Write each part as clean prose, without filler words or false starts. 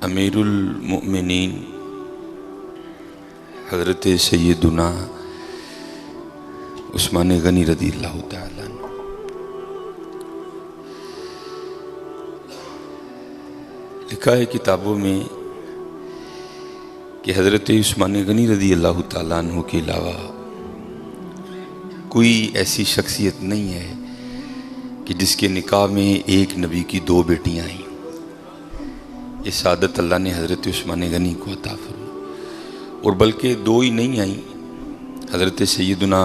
امیر المؤمنین حضرت سیدنا عثمان غنی رضی اللہ تعالیٰ عنہ لکھا ہے کتابوں میں کہ حضرت عثمان غنی رضی اللہ تعالیٰ عنہ کے علاوہ کوئی ایسی شخصیت نہیں ہے کہ جس کے نکاح میں ایک نبی کی دو بیٹیاں آئیں۔ یہ سعادت اللہ نے حضرت عثمان غنی کو عطا فرمائی، اور بلکہ دو ہی نہیں آئیں، حضرت سیدنا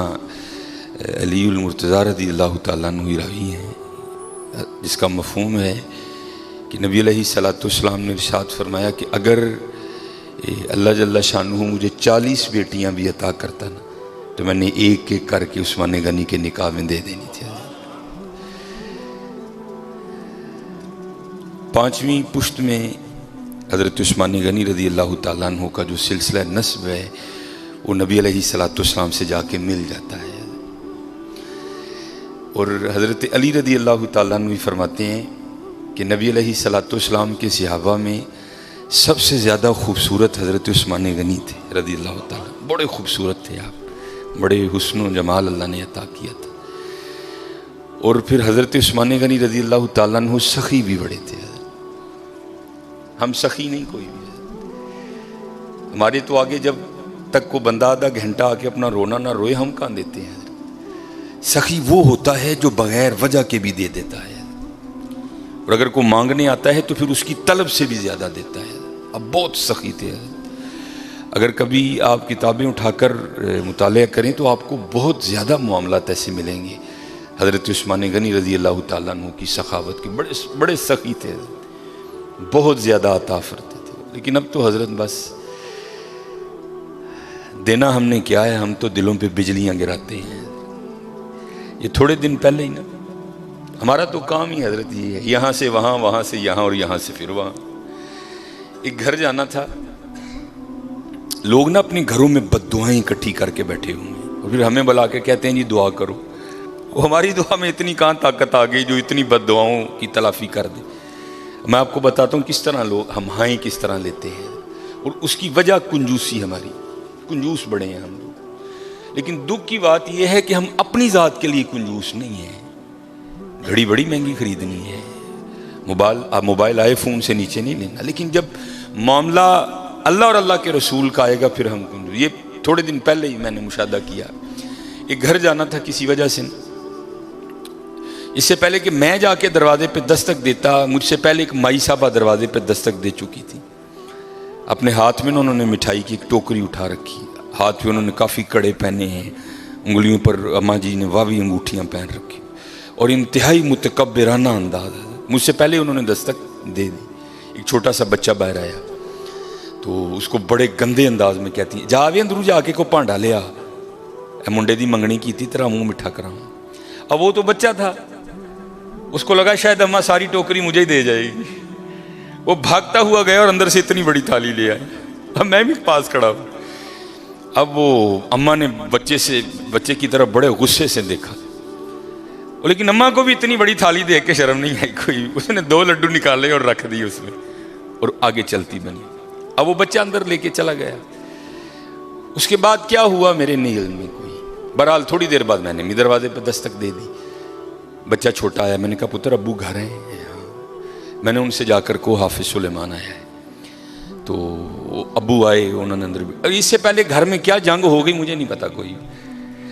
علی المرتضیٰ رضی اللہ تعالیٰ عنہ راوی ہیں، جس کا مفہوم ہے کہ نبی علیہ السلام نے ارشاد فرمایا کہ اگر اللہ جل شانہ مجھے 40 بیٹیاں بھی عطا کرتا نا تو میں نے ایک ایک کر کے عثمان غنی کے نکاح میں دے دینی تھی۔ 5ویں پشت میں حضرت عثمان غنی رضی اللہ تعالیٰ عنہ کا جو سلسلہ نسب ہے وہ نبی علیہ السلام سے جا کے مل جاتا ہے، اور حضرت علی رضی اللہ تعالیٰ عنہ فرماتے ہیں کہ نبی علیہ السلام کے صحابہ میں سب سے زیادہ خوبصورت حضرت عثمان غنی تھے رضی اللہ تعالیٰ، بڑے خوبصورت تھے آپ، بڑے حسن و جمال اللہ نے عطا کیا تھا۔ اور پھر حضرت عثمان غنی رضی اللہ تعالیٰ عنہ سخی بھی بڑے تھے، ہم سخی نہیں کوئی بھی، ہمارے تو آگے جب تک کو بندہ آدھا گھنٹہ آ کے اپنا رونا نہ روئے ہم کہاں دیتے ہیں۔ سخی وہ ہوتا ہے جو بغیر وجہ کے بھی دے دیتا ہے، اور اگر کوئی مانگنے آتا ہے تو پھر اس کی طلب سے بھی زیادہ دیتا ہے۔ اب بہت سخی تھے، اگر کبھی آپ کتابیں اٹھا کر مطالعہ کریں تو آپ کو بہت زیادہ معاملات ایسے ملیں گے حضرت عثمان غنی رضی اللہ تعالیٰ عنہ کی سخاوت کے، بڑے سخی تھے، بہت زیادہ عطا فرماتے تھے۔ لیکن اب تو حضرت بس دینا ہم نے کیا ہے، ہم تو دلوں پہ بجلیاں گراتے ہیں۔ یہ تھوڑے دن پہلے ہی نا، ہمارا تو کام ہی حضرت یہ ہے، یہاں سے وہاں، وہاں سے یہاں، اور یہاں سے پھر وہاں۔ ایک گھر جانا تھا، لوگ نا اپنے گھروں میں بد دعائیں اکٹھی کر کے بیٹھے ہوئے ہیں، اور پھر ہمیں بلا کے کہتے ہیں جی دعا کرو۔ وہ ہماری دعا میں اتنی کہاں طاقت آ گئی جو اتنی بد دعاؤں کی تلافی کر دے۔ میں آپ کو بتاتا ہوں کس طرح لوگ ہم ہائیں کس طرح لیتے ہیں، اور اس کی وجہ کنجوسی، ہماری کنجوس بڑے ہیں ہم لوگ۔ لیکن دکھ کی بات یہ ہے کہ ہم اپنی ذات کے لیے کنجوس نہیں ہیں۔ گھڑی بڑی مہنگی خریدنی ہے، موبائل آئے فون سے نیچے نہیں لینا، لیکن جب معاملہ اللہ اور اللہ کے رسول کا آئے گا پھر ہم کنجوس۔ یہ تھوڑے دن پہلے ہی میں نے مشاہدہ کیا، ایک گھر جانا تھا کسی وجہ سے، اس سے پہلے کہ میں جا کے دروازے پہ دستک دیتا، مجھ سے پہلے ایک مائی صاحبہ دروازے پہ دستک دے چکی تھی۔ اپنے ہاتھ میں انہوں نے مٹھائی کی ایک ٹوکری اٹھا رکھی، ہاتھ میں انہوں نے کافی کڑے پہنے ہیں، انگلیوں پر اماں جی نے واوی انگوٹھیاں پہن رکھی، اور انتہائی متکبرانہ انداز ہے۔ مجھ سے پہلے انہوں نے دستک دے دی۔ ایک چھوٹا سا بچہ باہر آیا تو اس کو بڑے گندے انداز میں کہتی ہے جا بھی اندرو جا کے کو پانڈا لیا، اے منڈے دی منگنی کی تھی تیرا منہ مٹھا کراؤں۔ اب وہ تو بچہ تھا، اس کو لگا شاید اماں ساری ٹوکری مجھے ہی دے جائے گی، وہ بھاگتا ہوا گیا اور اندر سے اتنی بڑی تھالی لے آیا۔ اب میں بھی پاس کھڑا ہوں، اب وہ اماں نے بچے کی طرف بڑے غصے سے دیکھا، لیکن اماں کو بھی اتنی بڑی تھالی دیکھ کے شرم نہیں آئی کوئی، اس نے 2 لڈو نکالے اور رکھ دی اس میں، اور آگے چلتی بنی۔ اب وہ بچہ اندر لے کے چلا گیا۔ اس کے بعد کیا ہوا میرے نہیں علم میں کوئی، بہرحال تھوڑی دیر بعد میں نے بھی دروازے پہ دستک دے دی۔ بچہ چھوٹا آیا، میں نے کہا پتر ابو گھر ہیں؟ میں نے ان سے جا کر کو حافظ سلیمان آیا ہے، تو ابو آئے، انہوں نے اندر بھی، اس سے پہلے گھر میں کیا جنگ ہو گئی مجھے نہیں پتا کوئی۔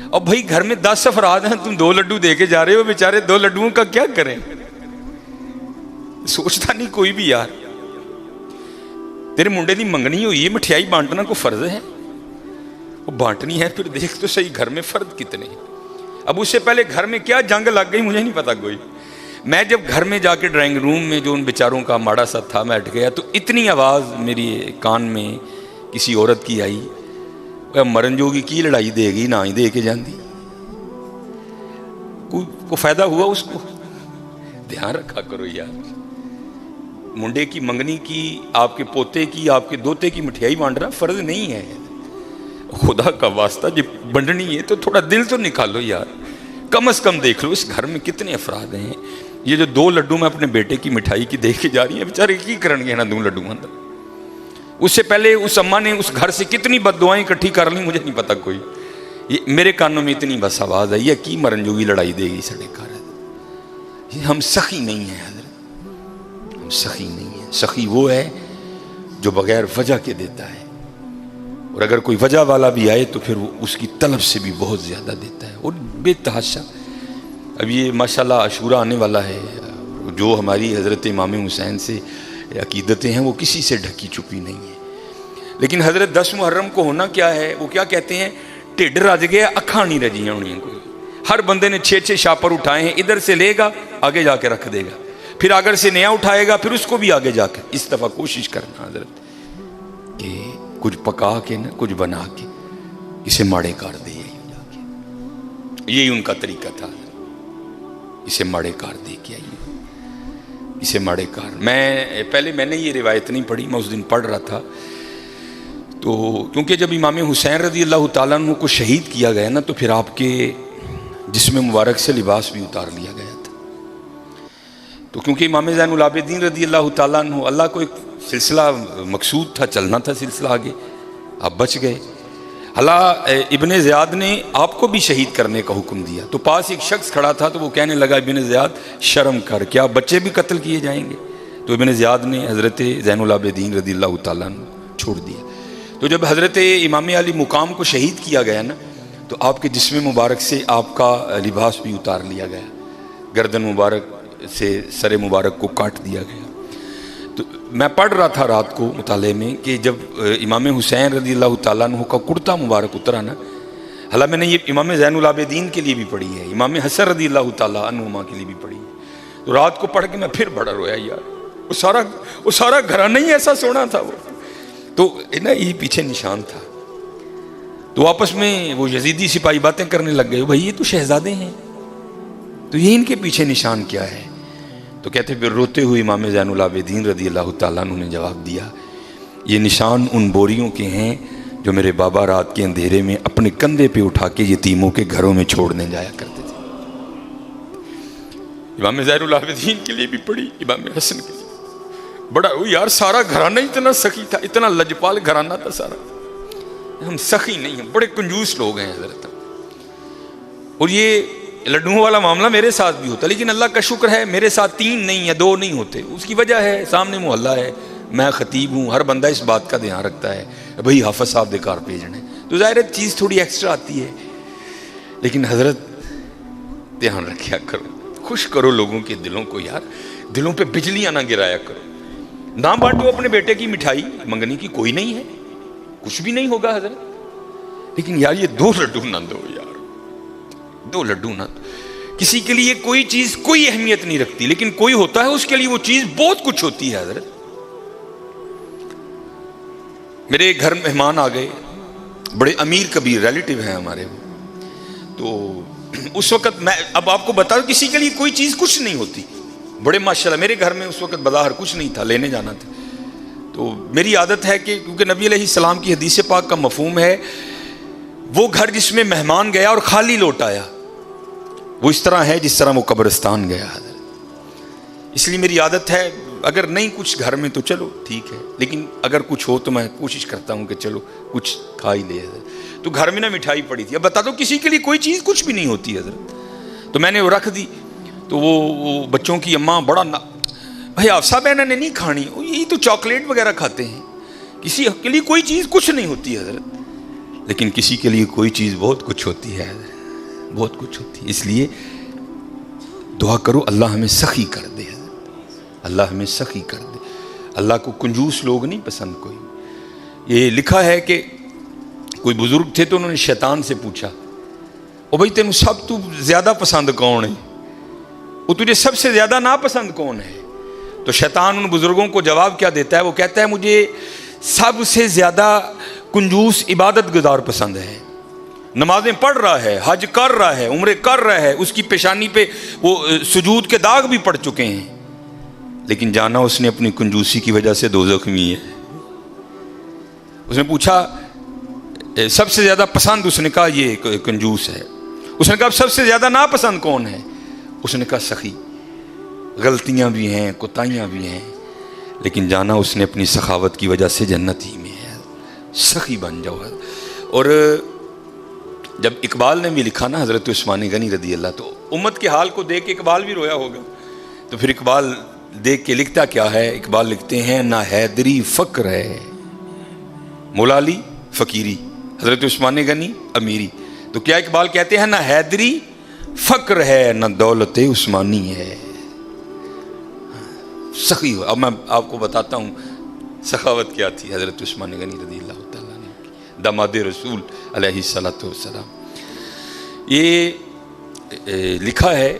اب بھائی گھر میں 10 افراد ہیں، تم 2 لڈو دے کے جا رہے ہو، بیچارے 2 لڈوؤں کا کیا کریں؟ سوچتا نہیں کوئی بھی یار، تیرے منڈے دی منگنی ہوئی ہے، مٹھیائی بانٹنا کو فرض ہے، وہ بانٹنی ہے، پھر دیکھ تو صحیح گھر میں فرد کتنے۔ اب اس سے پہلے گھر میں کیا جنگ لگ گئی مجھے نہیں پتا کوئی۔ میں جب گھر میں جا کے ڈرائنگ روم میں جو ان بیچاروں کا ماڑا سا تھا میں ہٹ گیا، تو اتنی آواز میری کان میں کسی عورت کی آئی، مرن جوگی کی لڑائی دے گی نہ ہی دے کے جاندی، کو فائدہ ہوا اس کو؟ دھیان رکھا کرو یار، منڈے کی منگنی کی، آپ کے پوتے کی، آپ کے دوتے کی مٹھیائی بانٹنا فرض نہیں ہے۔ خدا کا واسطہ جب بنڈنی ہے تو تھوڑا دل تو نکالو یار، کم از کم دیکھ لو اس گھر میں کتنے افراد ہیں۔ یہ جو 2 لڈو میں اپنے بیٹے کی مٹھائی کی دیکھ کے جا رہی ہیں، بیچارے کی کرن گے نا 2 لڈو اندر، اس سے پہلے اس اماں نے اس گھر سے کتنی بد دعائیں اکٹھی کر لیں مجھے نہیں پتا کوئی. میرے کانوں میں اتنی بس آواز آئی ہے کی مرن جوگی لڑائی دے گی سڑے گھر. ہم سخی نہیں ہیں حضرت, ہم سخی نہیں ہیں. سخی وہ ہے جو بغیر وجہ کے دیتا ہے, اور اگر کوئی وجہ والا بھی آئے تو پھر وہ اس کی طلب سے بھی بہت زیادہ دیتا ہے. اور بے تحاشا اب یہ ماشاءاللہ عاشورہ آنے والا ہے, جو ہماری حضرت امام حسین سے عقیدتیں ہیں وہ کسی سے ڈھکی چھپی نہیں ہیں. لیکن حضرت 10 محرم کو ہونا کیا ہے, وہ کیا کہتے ہیں, ٹھڈ رج گیا اکھاں نہیں رجیاں ہونی کوئی. ہر بندے نے 6 شاپر اٹھائے ہیں, ادھر سے لے گا آگے جا کے رکھ دے گا, پھر اگر سے نیا اٹھائے گا پھر اس کو بھی آگے جا کے. اس دفعہ کوشش کرنا حضرت کہ کچھ پکا کے نا کچھ بنا کے اسے ماڑے کار دے, یہی ان کا طریقہ تھا. اسے ماڑے کار دے کے آئیے, اسے ماڑے کار. میں نے یہ روایت نہیں پڑھی, میں اس دن پڑھ رہا تھا تو کیونکہ جب امام حسین رضی اللہ تعالیٰ عنہ کو شہید کیا گیا نا تو پھر آپ کے جسم مبارک سے لباس بھی اتار لیا گیا تھا. تو کیونکہ امام زین العابدین رضی اللہ تعالیٰ عنہ, اللہ کو ایک سلسلہ مقصود تھا, چلنا تھا سلسلہ آگے, آپ بچ گئے. اللہ ابن زیاد نے آپ کو بھی شہید کرنے کا حکم دیا. تو پاس ایک شخص کھڑا تھا تو وہ کہنے لگا ابن زیاد شرم کر, کیا بچے بھی قتل کیے جائیں گے؟ تو ابن زیاد نے حضرت زین العابدین رضی اللہ تعالیٰ عنہ چھوڑ دیا. تو جب حضرت امام علی مقام کو شہید کیا گیا نا تو آپ کے جسم مبارک سے آپ کا لباس بھی اتار لیا گیا, گردن مبارک سے سر مبارک کو کاٹ دیا گیا. تو میں پڑھ رہا تھا رات کو مطالعے میں کہ جب امام حسین رضی اللہ تعالیٰ عنہ کا کرتا مبارک اترا نا, حالانکہ میں نے یہ امام زین العابدین کے لیے بھی پڑھی ہے, امام حسن رضی اللہ تعالیٰ عنہما کے لیے بھی پڑھی ہے. تو رات کو پڑھ کے میں پھر بڑا رویا یار, وہ سارا گھرانہ ہی ایسا سونا تھا. وہ تو نا یہ پیچھے نشان تھا. تو آپس میں وہ یزیدی سپاہی باتیں کرنے لگ گئے, بھائی یہ تو شہزادے ہیں, تو یہ ان کے پیچھے نشان کیا ہے؟ تو کہتے پھر روتے ہوئے امام زین العابدین رضی اللہ تعالیٰ عنہ نے جواب دیا, یہ نشان ان بوریوں کے ہیں جو میرے بابا رات کے اندھیرے میں اپنے کندھے پہ اٹھا کے یتیموں کے گھروں میں چھوڑنے جایا کرتے تھے. امام زین العابدین کے لیے بھی پڑھی, امام حسن کے لیے. بڑا یار سارا گھرانہ اتنا سخی تھا, اتنا لجپال گھرانہ تھا سارا. ہم سخی نہیں ہیں, بڑے کنجوس لوگ ہیں حضرت. اور یہ لڈوؤں والا معاملہ میرے ساتھ بھی ہوتا, لیکن اللہ کا شکر ہے میرے ساتھ 3 نہیں یا 2 نہیں ہوتے. اس کی وجہ ہے سامنے محلہ ہے, میں خطیب ہوں, ہر بندہ اس بات کا دھیان رکھتا ہے بھئی حافظ صاحب دے کار بھیجنے, تو ظاہر ہے چیز تھوڑی ایکسٹرا آتی ہے. لیکن حضرت دھیان رکھیا کرو, خوش کرو لوگوں کے دلوں کو یار, دلوں پہ بجلیاں نہ گرایا کرو. نہ بانٹو اپنے بیٹے کی مٹھائی, منگنے کی کوئی نہیں ہے, کچھ بھی نہیں ہوگا حضرت. لیکن یار یہ 2 لڈو نہ دو یار, 2 لڈو نہ دو. کسی کے لیے کوئی چیز کوئی اہمیت نہیں رکھتی, لیکن کوئی ہوتا ہے اس کے لیے وہ چیز بہت کچھ ہوتی ہے حضرت. میرے گھر مہمان آ گئے, بڑے امیر کبیر ریلیٹیو ہیں ہمارے. تو اس وقت میں اب آپ کو بتا دوں کسی کے لیے کوئی چیز کچھ نہیں ہوتی. بڑے ماشاءاللہ میرے گھر میں اس وقت بظاہر کچھ نہیں تھا, لینے جانا تھا. تو میری عادت ہے کہ کیونکہ نبی علیہ السلام کی حدیث پاک کا مفہوم ہے وہ گھر جس میں مہمان گیا اور خالی لوٹ آیا وہ اس طرح ہے جس طرح وہ قبرستان گیا حضرت. اس لیے میری عادت ہے اگر نہیں کچھ گھر میں تو چلو ٹھیک ہے, لیکن اگر کچھ ہو تو میں کوشش کرتا ہوں کہ چلو کچھ کھا ہی لے حضرت. تو گھر میں نا مٹھائی پڑی تھی. اب بتا دو کسی کے لیے کوئی چیز کچھ بھی نہیں ہوتی حضرت. تو میں نے وہ رکھ دی. تو وہ بچوں کی اماں بڑا بھائی حفصہ بہن نے نہیں کھانی, یہی تو چاکلیٹ وغیرہ کھاتے ہیں, کسی کے لیے کوئی چیز کچھ نہیں ہوتی حضرت. لیکن کسی کے لیے کوئی چیز بہت کچھ ہوتی ہے حضرت, بہت کچھ ہوتی ہے. اس لیے دعا کرو اللہ ہمیں سخی کر دے حضرت, اللہ ہمیں سخی کر دے. اللہ کو کنجوس لوگ نہیں پسند کوئی. یہ لکھا ہے کہ کوئی بزرگ تھے تو انہوں نے شیطان سے پوچھا, او بھائی تینوں سب تو زیادہ پسند کون ہے, وہ تجھے سب سے زیادہ ناپسند کون ہے؟ تو شیطان ان بزرگوں کو جواب کیا دیتا ہے, وہ کہتا ہے مجھے سب سے زیادہ کنجوس عبادت گزار پسند ہے. نمازیں پڑھ رہا ہے, حج کر رہا ہے, عمرے کر رہا ہے, اس کی پیشانی پہ وہ سجود کے داغ بھی پڑ چکے ہیں, لیکن جانا اس نے اپنی کنجوسی کی وجہ سے دوزخ میں ہے. اس نے پوچھا سب سے زیادہ پسند, اس نے کہا یہ کنجوس ہے. اس نے کہا سب سے زیادہ ناپسند کون ہے؟ اس نے کہا سخی. غلطیاں بھی ہیں, کوتاہیاں بھی ہیں, لیکن جانا اس نے اپنی سخاوت کی وجہ سے جنت ہی میں ہے. سخی بن جاؤ. اور جب اقبال نے بھی لکھا نا حضرت عثمان غنی رضی اللہ، تو امت کے حال کو دیکھ کے اقبال بھی رویا ہوگا. تو پھر اقبال دیکھ کے لکھتا کیا ہے؟ اقبال لکھتے ہیں نہ حیدری فقر ہے، مولا علی فقیری، حضرت عثمان غنی امیری. تو کیا اقبال کہتے ہیں نہ حیدری فقر ہے نہ دولت عثمانی ہے. سخی ہو. اب میں آپ کو بتاتا ہوں سخاوت کیا تھی حضرت عثمان غنی رضی اللہ تعالیٰ عنہ، داماد رسول علیہ الصلوۃ والسلام. یہ لکھا ہے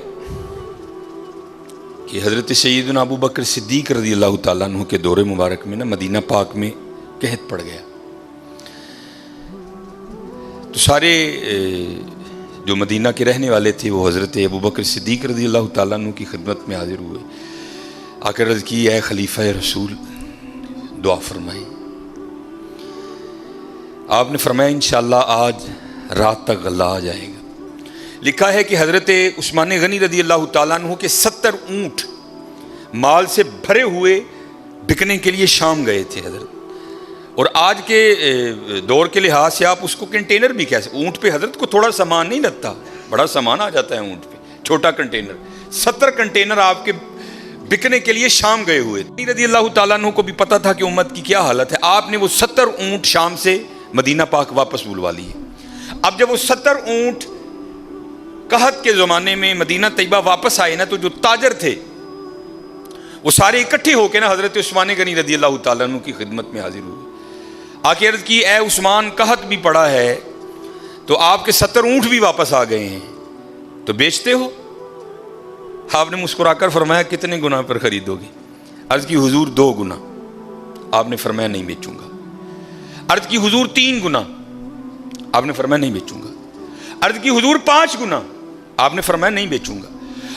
کہ حضرت سیدنا ابو بکر صدیق رضی اللہ تعالیٰ عنہ کے دور مبارک میں نا مدینہ پاک میں قحط پڑ گیا. تو سارے جو مدینہ کے رہنے والے تھے وہ حضرت ابو بکر صدیق رضی اللہ تعالیٰ عنہ کی خدمت میں حاضر ہوئے. آ کر عرض کی اے خلیفہ رسول دعا فرمائی. آپ نے فرمایا انشاءاللہ آج رات تک غلہ آ جائے گا. لکھا ہے کہ حضرت عثمان غنی رضی اللہ تعالیٰ عنہ کے 70 اونٹ مال سے بھرے ہوئے بکنے کے لیے شام گئے تھے حضرت. اور آج کے دور کے لحاظ سے آپ اس کو کنٹینر بھی کہہ سکتے. اونٹ پہ حضرت کو تھوڑا سامان نہیں لگتا، بڑا سامان آ جاتا ہے اونٹ پہ، چھوٹا کنٹینر. 70 کنٹینر آپ کے بکنے کے لیے شام گئے ہوئے تھے. رضی اللہ تعالیٰ عنہ کو بھی پتا تھا کہ امت کی کیا حالت ہے. آپ نے وہ 70 اونٹ شام سے مدینہ پاک واپس بلوا لیے. اب جب وہ 70 اونٹ قحط کے زمانے میں مدینہ طیبہ واپس آئے نا، تو جو تاجر تھے وہ سارے اکٹھے ہو کے نا حضرت عثمان غنی رضی اللہ تعالیٰ عنہ کی خدمت میں حاضر ہوئے. آ کے عرض کی اے عثمان قحط بھی پڑا ہے تو آپ کے 70 اونٹ بھی واپس آ گئے ہیں، تو بیچتے ہو؟ آپ نے مسکرا کر فرمایا کتنے گنا پر خریدو گے؟ عرض کی حضور 2 گنا. آپ نے فرمایا نہیں بیچوں گا. عرض کی حضور 3 گنا. آپ نے فرمایا نہیں بیچوں گا. عرض کی حضور 5 گنا. آپ نے فرمایا نہیں بیچوں گا.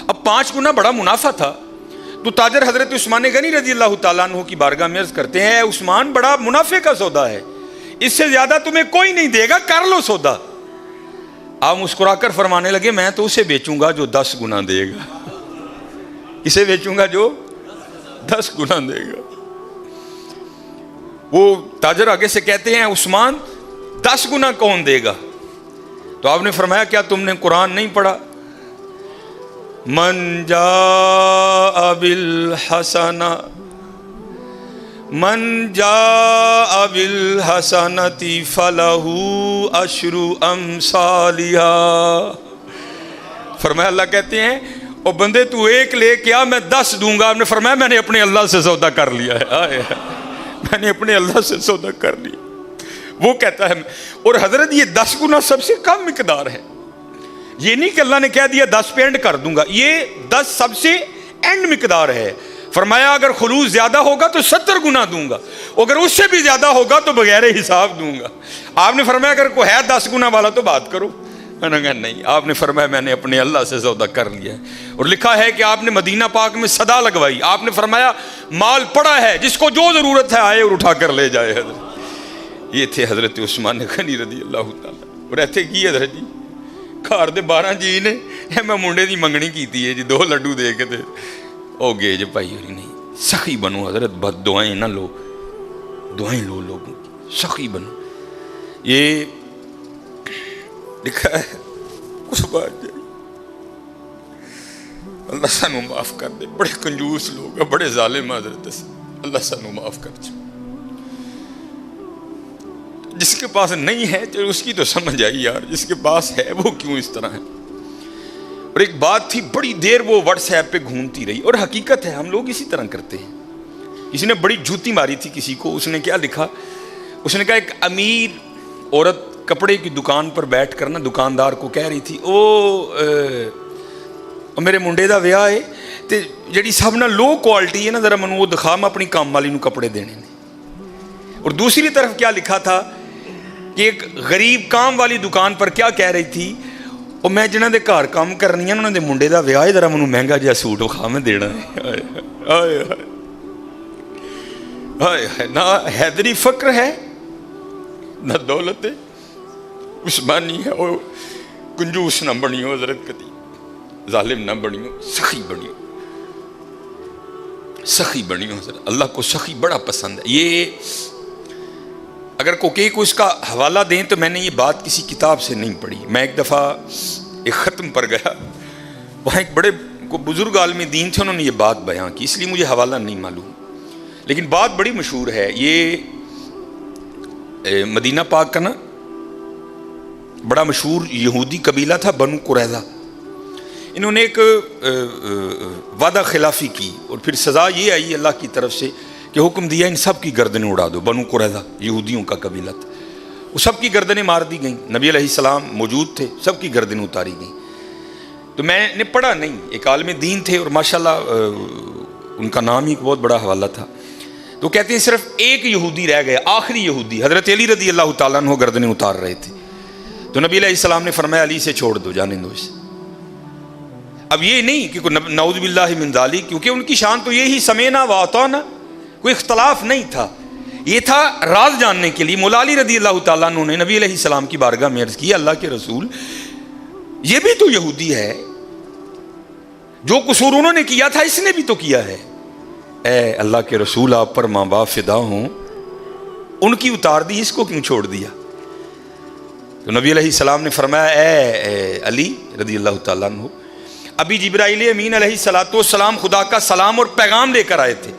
اب 5 گنا بڑا منافع تھا. تو تاجر حضرت عثمان غنی رضی اللہ تعالیٰ عنہ کی بارگاہ میں عرض کرتے ہیں اے عثمان بڑا منافع کا سودا ہے، اس سے زیادہ تمہیں کوئی نہیں دے گا، کر لو سودا. آپ مسکرا کر فرمانے لگے میں تو اسے بیچوں گا جو 10 گنا دے گا. اسے بیچوں گا جو 10 گنا دے گا. وہ تاجر آگے سے کہتے ہیں عثمان 10 گنا کون دے گا؟ تو آپ نے فرمایا کیا تم نے قرآن نہیں پڑھا؟ من جاء بالحسنہ بالحسنۃ فلہ عشر امثالہا. فرمایا اللہ کہتے ہیں او بندے تو 1 لے کے آ میں 10 دوں گا. آپ نے فرمایا میں نے اپنے اللہ سے سودا کر لیا ہے. میں نے اپنے اللہ سے سودا کر لیا. وہ کہتا ہے اور حضرت یہ 10 گنا سب سے کم مقدار ہے. یہ نہیں کہ اللہ نے کہہ دیا 10 پہ اینڈ کر دوں گا، یہ 10 سب سے اینڈ مقدار ہے. فرمایا اگر خلوص زیادہ ہوگا تو 70 گنا دوں گا، اگر اس سے بھی زیادہ ہوگا تو بغیر حساب دوں گا. آپ نے فرمایا اگر کوئی ہے 10 گنا والا تو بات کرو. میں نے کہا نہیں. آپ نے فرمایا میں نے اپنے اللہ سے سودا کر لیا ہے. اور لکھا ہے کہ آپ نے مدینہ پاک میں صدا لگوائی. آپ نے فرمایا مال پڑا ہے، جس کو جو ضرورت ہے آئے اور اٹھا کر لے جائے. حضرت یہ تھے حضرت عثمان غنی رضی اللہ تعالیٰ. اور ایتھے کی حضرت جی گھر دے 12 جی نے میں منڈے دی منگنی کیتی ہے جی 2 لڈو دے کے او گے جی بھائی نہیں. سخی بنو حضرت، بد دعائیں نہ لو، دعائیں لو لوگوں کی. سخی بنو. یہ لکھا ہے اس بات اللہ سانو معاف کر دے. بڑے کنجوس لوگ ہیں، بڑے ظالم حضرت. اللہ سانو معاف کر دے. جس کے پاس نہیں ہے تو اس کی تو سمجھ آئی یار، جس کے پاس ہے وہ کیوں اس طرح ہے. اور ایک بات تھی بڑی دیر وہ واٹس ایپ پہ گھومتی رہی، اور حقیقت ہے ہم لوگ اسی طرح کرتے ہیں. کسی نے بڑی جوتی ماری تھی کسی کو. اس نے کیا لکھا؟ اس نے کہا ایک امیر عورت کپڑے کی دکان پر بیٹھ کر نا دکاندار کو کہہ رہی تھی میرے منڈے دا ویاہ ہے تے جڑی سب نہ لو کوالٹی ہے نا ذرا منو وہ دکھا، میں اپنی کام والی نو کپڑے دینے نے. اور دوسری طرف کیا لکھا تھا کہ ایک غریب کام والی دکان پر کیا کہہ رہی تھی اور میں جنہاں دے گھر کام کرنی ہے انہاں دے منڈے دا ویاہ ہے، ذرا منو مہنگا جہا سوٹ وکھا میں دینا ہے. نہ حیدری فقر ہے نہ دولت عثمانی ہے. اور کنجوس نہ بنیو حضرت، کتی ظالم نہ بنیو، سخی بنیو. سخی بنی ہو حضرت. اللہ کو سخی بڑا پسند ہے. یہ اگر کوئی کو اس کا حوالہ دیں تو میں نے یہ بات کسی کتاب سے نہیں پڑھی. میں ایک دفعہ ایک ختم پر گیا, وہاں ایک بڑے کو بزرگ عالم دین تھے, انہوں نے یہ بات بیان کی, اس لیے مجھے حوالہ نہیں معلوم, لیکن بات بڑی مشہور ہے. یہ مدینہ پاک کا نا بڑا مشہور یہودی قبیلہ تھا بنو قریظہ. انہوں نے ایک وعدہ خلافی کی اور پھر سزا یہ آئی اللہ کی طرف سے کہ حکم دیا ان سب کی گردنیں اڑا دو. بنو قریظہ یہودیوں کا قبیلہ تھا, وہ سب کی گردنیں مار دی گئیں. نبی علیہ السلام موجود تھے, سب کی گردنیں اتاری گئیں. تو میں نے پڑھا نہیں, ایک عالم دین تھے اور ماشاءاللہ ان کا نام ہی ایک بہت بڑا حوالہ تھا. تو کہتے ہیں صرف ایک یہودی رہ گیا, آخری یہودی, حضرت علی رضی اللہ تعالیٰ عنہ گردنیں اتار رہے تھے. تو نبی علیہ السلام نے فرمایا علی سے چھوڑ دو, جانے دو اسے. اب یہ نہیں کہ نعوذ باللہ من ذالک, کیونکہ ان کی شان تو یہی سمینا و اطعنا, کوئی اختلاف نہیں تھا. یہ تھا راز جاننے کے لیے. مولا علی رضی اللہ تعالیٰ عنہ نے نبی علیہ السلام کی بارگاہ میں عرض کی, اللہ کے رسول یہ بھی تو یہودی ہے, جو قصور انہوں نے کیا تھا اس نے بھی تو کیا ہے. اے اللہ کے رسول آپ پر ماں باپ فدا ہوں, ان کی اتار دی, اس کو کیوں چھوڑ دیا؟ تو نبی علیہ السلام نے فرمایا اے علی رضی اللہ تعالیٰ عنہ, ابھی جبرائیل امین علیہ السلام خدا کا سلام اور پیغام لے کر آئے تھے,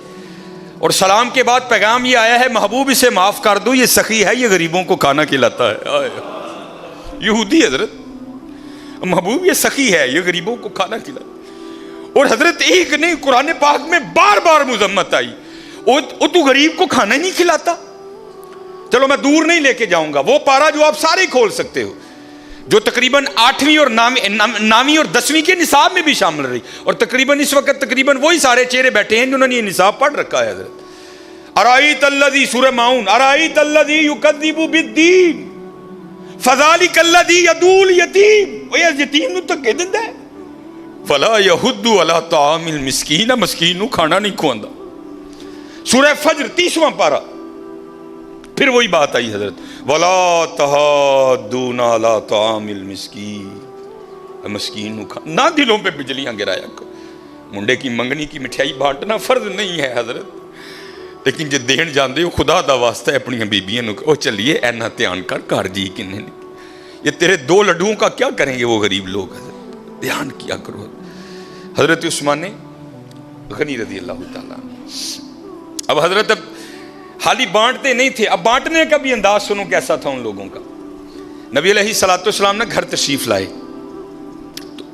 اور سلام کے بعد پیغام یہ آیا ہے محبوب اسے معاف کر دو, یہ سخی ہے, یہ غریبوں کو کھانا کھلاتا ہے. یہودی حضرت, محبوب یہ سخی ہے, یہ غریبوں کو کھانا کھلاتا. اور حضرت ایک نہیں, قرآن پاک میں بار بار مذمت آئی, وہ تو غریب کو کھانا ہی نہیں کھلاتا. چلو میں دور نہیں لے کے جاؤں گا, وہ پارا جو آپ سارے کھول سکتے ہو, جو تقریباً 8ویں اور 9ویں اور 10ویں کے نصاب میں بھی شامل رہی, اور تقریباً اس وقت تقریباً وہی سارے چہرے بیٹھے ہیں جنہوں نے یہ نصاب پڑھ رکھا ہے. حضرت ارائیت الذی, سورہ ماؤن, ارائیت الذی یکذب بالدین فذلک الذی یدعو الیتیم, وہ یتیم نو دھکے دیندا ہے. فلا یحض علی طعام المسکین, مسکین نو کھانا نہیں کھواندا. سورہ فجر 30واں پارہ, پھر وہی بات آئی حضرت, ولا تحاضون علی طعام المسکین, مسکین نو کھانا, نہ دلوں پہ بجلیاں گرایا کرو. منڈے کی منگنی کی مٹھائی بانٹنا فرض نہیں ہے حضرت, لیکن جے دین جاندے ہو خدا دا واسطہ ہے اپنی بیبیاں نو, او چلیے اینا دھیان کر گھر جی کنے نے, یہ تیرے 2 لڈوؤں کا کیا کریں گے وہ غریب لوگ. حضرت دھیان کیا کرو. حضرت عثمان غنی رضی اللہ تعالیٰ, اب حضرت اب حالی بانٹتے نہیں تھے, اب بانٹنے کا بھی انداز سنو کیسا تھا ان لوگوں کا. نبی علیہ السلام نے گھر تشریف لائے, تو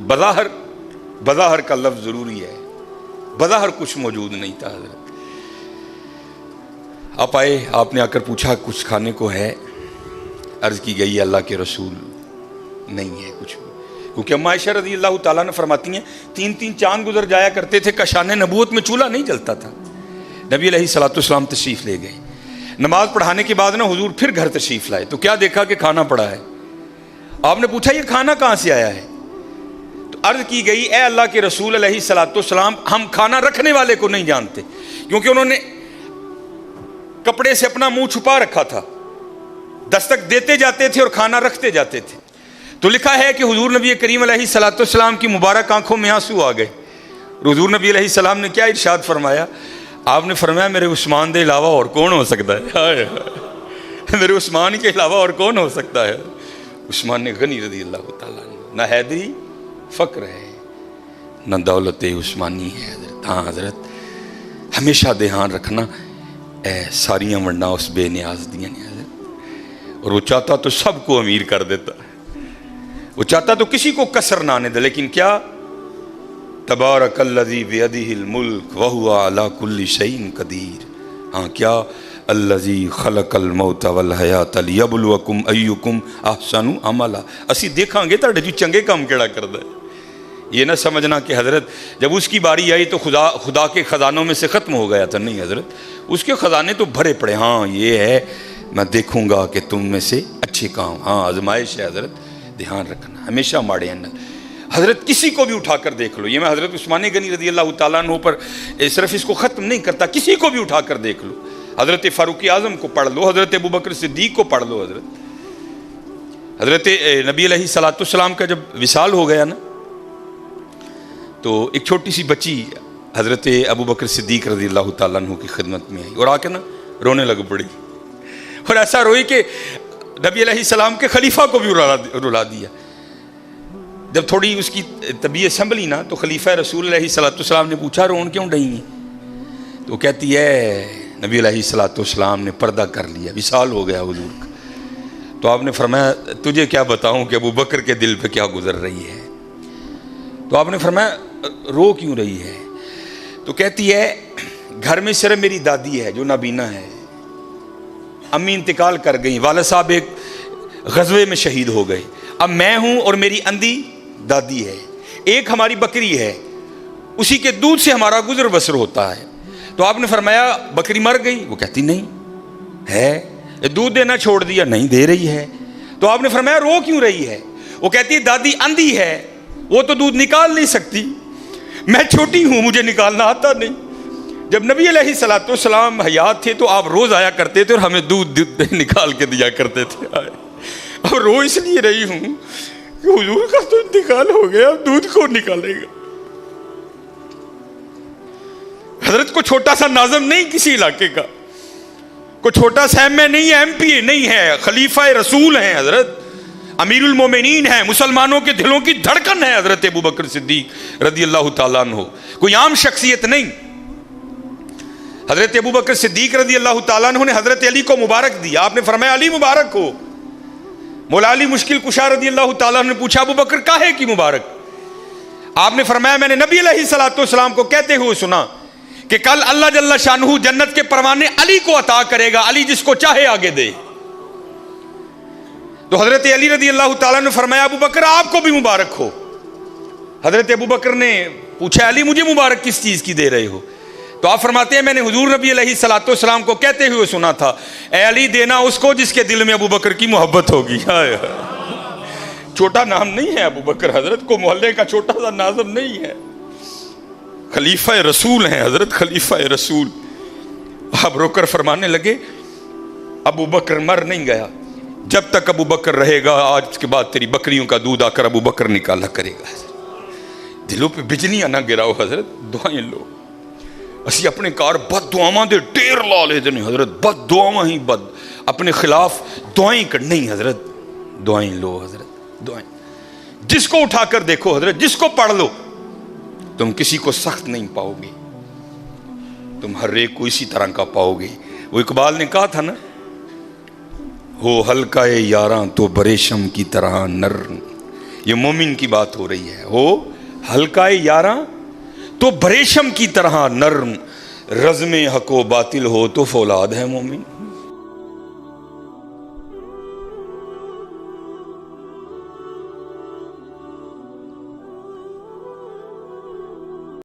بظاہر کا لفظ ضروری ہے, بظاہر کچھ موجود نہیں تھا. حضرت آپ آئے, آپ نے آ کر پوچھا کچھ کھانے کو ہے؟ عرض کی گئی اللہ کے رسول نہیں ہے کچھ بھی, کیونکہ اما عائشہ رضی اللہ تعالیٰ نے فرماتی ہیں 3 چاند گزر جایا کرتے تھے, کشان نبوت میں چولہا نہیں جلتا تھا. نبی علیہ السلام تشریف لے گئے, نماز پڑھانے کے بعد نا حضور پھر گھر تشریف لائے, تو کیا دیکھا کہ کھانا پڑا ہے. آپ نے پوچھا یہ کھانا کہاں سے آیا ہے؟ تو عرض کی گئی اے اللہ کے رسول علیہ السلام, ہم کھانا رکھنے والے کو نہیں جانتے, کیونکہ انہوں نے کپڑے سے اپنا منہ چھپا رکھا تھا, دستک دیتے جاتے تھے اور کھانا رکھتے جاتے تھے. تو لکھا ہے کہ حضور نبی کریم علیہ السلام کی مبارک آنکھوں میں آنسو آ گئے. حضور نبی علیہ السلام نے کیا ارشاد فرمایا؟ آپ نے فرمایا میرے عثمان دے علاوہ اور کون ہو سکتا ہے, میرے عثمان کے علاوہ اور کون ہو سکتا ہے. عثمان غنی رضی اللہ تعالیٰ نہ حیدری فقر ہے نہ دولت عثمانی ہے. حضرت ہاں حضرت ہمیشہ دھیان رکھنا, اے ساریاں ونڈا اس بے نیاز دیا نے حضرت, اور وہ چاہتا تو سب کو امیر کر دیتا, وہ چاہتا تو کسی کو کسر نہ آنے دے, لیکن کیا تبارک الذی بیدہ الملک وہو علی کل شیء قدیر. ہاں کیا الذی خلق الموت والحیات لیبلوکم ایکم احسن عملا. اسی دیکھاں گے تاڑے جو چنگے کام کیڑا کردا ہے. یہ نہ سمجھنا کہ حضرت جب اس کی باری آئی تو خدا کے خزانوں میں سے ختم ہو گیا تھا, نہیں حضرت, اس کے خزانے تو بھرے پڑے. ہاں یہ ہے میں دیکھوں گا کہ تم میں سے اچھے کام, ہاں آزمائش ہے حضرت, دھیان رکھنا ہمیشہ ماڑے ہیں. حضرت کسی کو بھی اٹھا کر دیکھ لو, یہ میں حضرت عثمان غنی رضی اللہ تعالیٰ عنہ پر صرف اس کو ختم نہیں کرتا, کسی کو بھی اٹھا کر دیکھ لو. حضرت فاروق اعظم کو پڑھ لو, حضرت ابوبکر صدیق کو پڑھ لو. حضرت نبی علیہ السلام کا جب وصال ہو گیا نا, تو ایک چھوٹی سی بچی حضرت ابو بکر صدیق رضی اللہ تعالیٰ عنہ کی خدمت میں آئی اور آ کے نا رونے لگ پڑی، اور ایسا روئی کہ نبی علیہ السلام کے خلیفہ کو بھی رلا دیا۔ جب تھوڑی اس کی طبیعت سنبھلی نا تو خلیفہ رسول علیہ السلام نے پوچھا رون کیوں رہی ہیں؟ تو کہتی ہے نبی علیہ السلام نے پردہ کر لیا، وصال ہو گیا حضور کا۔ تو آپ نے فرمایا تجھے کیا بتاؤں کہ ابو بکر کے دل پہ کیا گزر رہی ہے؟ تو آپ نے فرمایا رو کیوں رہی ہے؟ تو کہتی ہے گھر میں صرف میری دادی ہے جو نابینا ہے، امی انتقال کر گئیں، والد صاحب ایک غزوے میں شہید ہو گئے، اب میں ہوں اور میری اندھی دادی ہے، ایک ہماری بکری ہے، اسی کے دودھ سے ہمارا گزر بسر ہوتا ہے۔ تو آپ نے فرمایا بکری مر گئی؟ وہ کہتی نہیں ہے۔ دودھ دینا چھوڑ دیا؟ نہیں دے رہی ہے۔ تو آپ نے فرمایا رو کیوں رہی ہے؟ وہ کہتی ہے دادی اندھی ہے، وہ تو دودھ نکال نہیں سکتی، میں چھوٹی ہوں مجھے نکالنا آتا نہیں۔ جب نبی علیہ السلام حیات تھے تو آپ روز آیا کرتے تھے اور ہمیں دودھ نکال کے دیا کرتے تھے۔ اب رو اس لیے رہی ہوں کہ حضور کا تو انتقال ہو گیا، اب دودھ کون نکالے گا؟ حضرت کو چھوٹا سا ناظم نہیں کسی علاقے کا، کوئی چھوٹا سا ایم اے نہیں ہے، ایم پی اے نہیں ہے، خلیفہ رسول ہیں حضرت، امیر المومنین ہیں، مسلمانوں کے دلوں کی دھڑکن ہے حضرت ابو بکر صدیق رضی اللہ تعالیٰ عنہ، کوئی عام شخصیت نہیں۔ حضرت ابو بکر صدیق رضی اللہ تعالیٰ عنہ نے حضرت علی کو مبارک دیا، آپ نے فرمایا علی مبارک ہو۔ مولا علی مشکل کشا رضی اللہ تعالیٰ عنہ نے پوچھا ابو بکر کاہے کی مبارک؟ آپ نے فرمایا میں نے نبی علیہ السلام کو کہتے ہوئے سنا کہ کل اللہ جل شانہ جنت کے پروانے علی کو عطا کرے گا، علی جس کو چاہے آگے دے۔ تو حضرت علی رضی اللہ تعالیٰ نے فرمایا ابو بکر آپ کو بھی مبارک ہو۔ حضرت ابو بکر نے پوچھا علی مجھے مبارک کس چیز کی دے رہے ہو؟ تو آپ فرماتے ہیں میں نے حضور نبی علیہ السلام کو کہتے ہوئے سنا تھا اے علی دینا اس کو جس کے دل میں ابو بکر کی محبت ہوگی۔ چھوٹا نام نہیں ہے ابو بکر، حضرت کو محلے کا چھوٹا سا ناظم نہیں ہے، خلیفہ رسول ہیں حضرت، خلیفہ رسول۔ آپ رو کر فرمانے لگے ابو بکر مر نہیں گیا، جب تک ابو بکر رہے گا آج کے بعد تیری بکریوں کا دودھ آ کر ابو بکر نکالا کرے گا۔ دلوں پہ بجلیاں نہ گراؤ حضرت، دعائیں لو۔ اسی اپنے کار بد دعاواں دے ٹیر لا لیتے ہیں حضرت، بد دعاواں ہی بد، اپنے خلاف دعائیں کرنی حضرت، دعائیں لو حضرت، دعائیں۔ جس کو اٹھا کر دیکھو حضرت، جس کو پڑھ لو، تم کسی کو سخت نہیں پاؤ گے، تم ہر ایک کو اسی طرح کا پاؤ گے۔ وہ اقبال نے کہا تھا نا ہو ہلکا یاراں تو بریشم کی طرح نرم، یہ مومن کی بات ہو رہی ہے، ہو ہلکا یاراں تو بریشم کی طرح نرم، رزم حق و باطل ہو تو فولاد ہے مومن۔